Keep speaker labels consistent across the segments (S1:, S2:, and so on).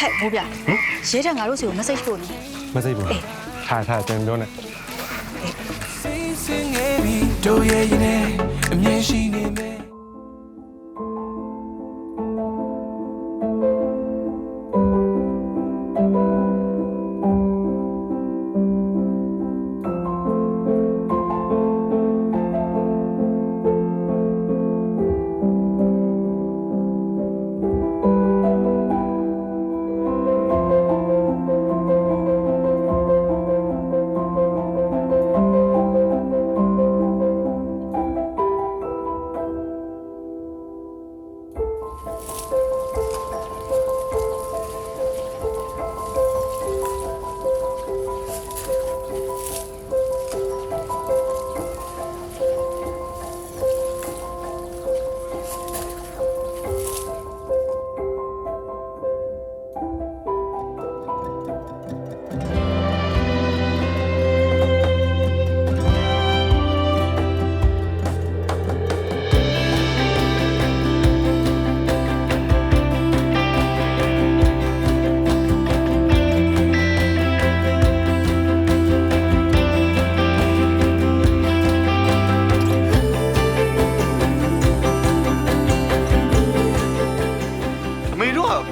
S1: ဟဲ့မိုးပြရဲတဲ့ငါတို့စီကို message ပို့နေ
S2: message ပို့ထားတင်ပြောနေ
S3: တို့ရဲ့ရင်နဲ့အမြင်ရှိနေမယ်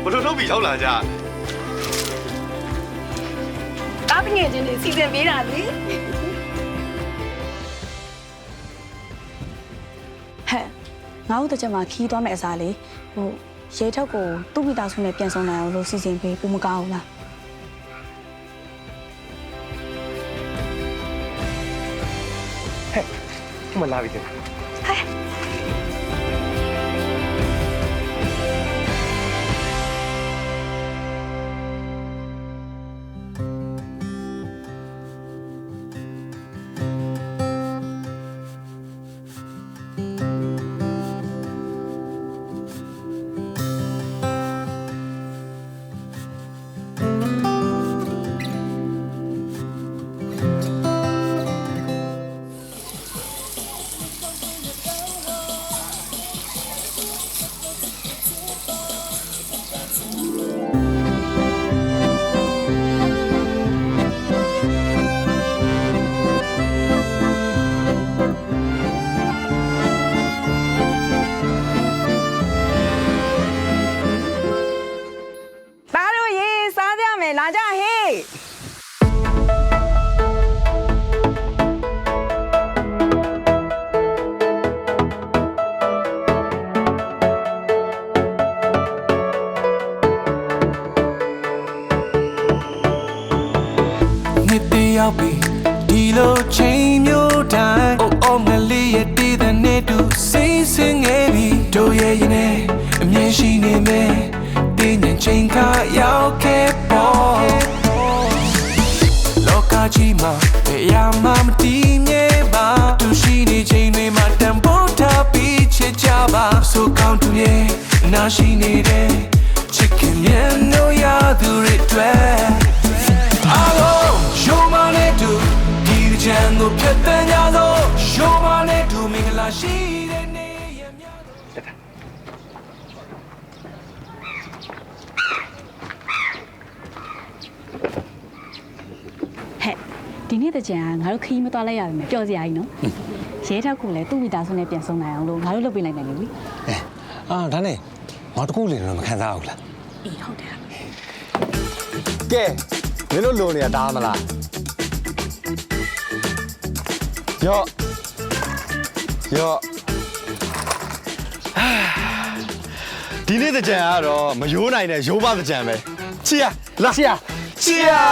S4: ဘလို့ထုတ်ပြီးရောက်လာကြ
S1: တားငယ်ချင်းတွေစီစဉ်ပေးတာလေဟဲ့ငါတို့တကြမှာခီးသွားမယ်အစားလေရဲထောက်ကိုသူ့မိသားစုနဲ့ပြန်ဆောင်နိုင်အောင်လို့စီစဉ်ပေးဘူးမကောင်းဘူးလား
S2: ဟဲ့မလာပြီတဲ့
S1: ဟဲ့လာကြဟေး
S3: နှစ်တည်းရောက်ပြီဒီလိုချိန်မျိုးတိုင်းအိုးမလေးရဲ့တည်တဲ့နေ့တူစိတ်ဆင်းခဲ့ပြီတို့ရဲ့ရင်နဲ့အမြင်ရှိနေမယ်တင်းရင်ချိန်ခါရောက်ခဲ့ပေါ်လောကကြီးမှာဘယ်ရာမှမတည်မြဲပါသူရှိနေချိန်တွေမှာတန်ဖိုးထားပြီးချစ်ကြပါဆိုကောင်းသူရဲ့နာရှိနေတဲ့ချစ်ခင်ရဲ့နိုးရသူတွေတွေ့အားလုံးရှိုးမနဲ့တူဒီချမ်းကိုဖြတ်တန်းကြသောရှိုးမနဲ့တူမင်္ဂလာရှိတဲ့နေ့ရမြတ်
S1: ဒီနေ့တကြံငါတို့ခီးမသွားလိုက်ရပါမယ်ပျော်စရာကြီးနော်ရဲထောက်ကလည်းသူ့မိသားစုနဲ့ပြန်ဆောင်နိုင်အောင်လို့ငါတို့လုပ်ပေးလိုက်တယ်လေဒါ
S2: နဲ့ငါတကူလေးတော့မခံစားဘူးလား
S1: အေးဟုတ်တယ်
S4: ကဲမင်းတို့လိုနေတာတားမလားရော့ဒီနေ့တကြံကတော့မယိုးနိုင်တဲ့ရိုးပါတကြံပဲချီယာလာချီယာ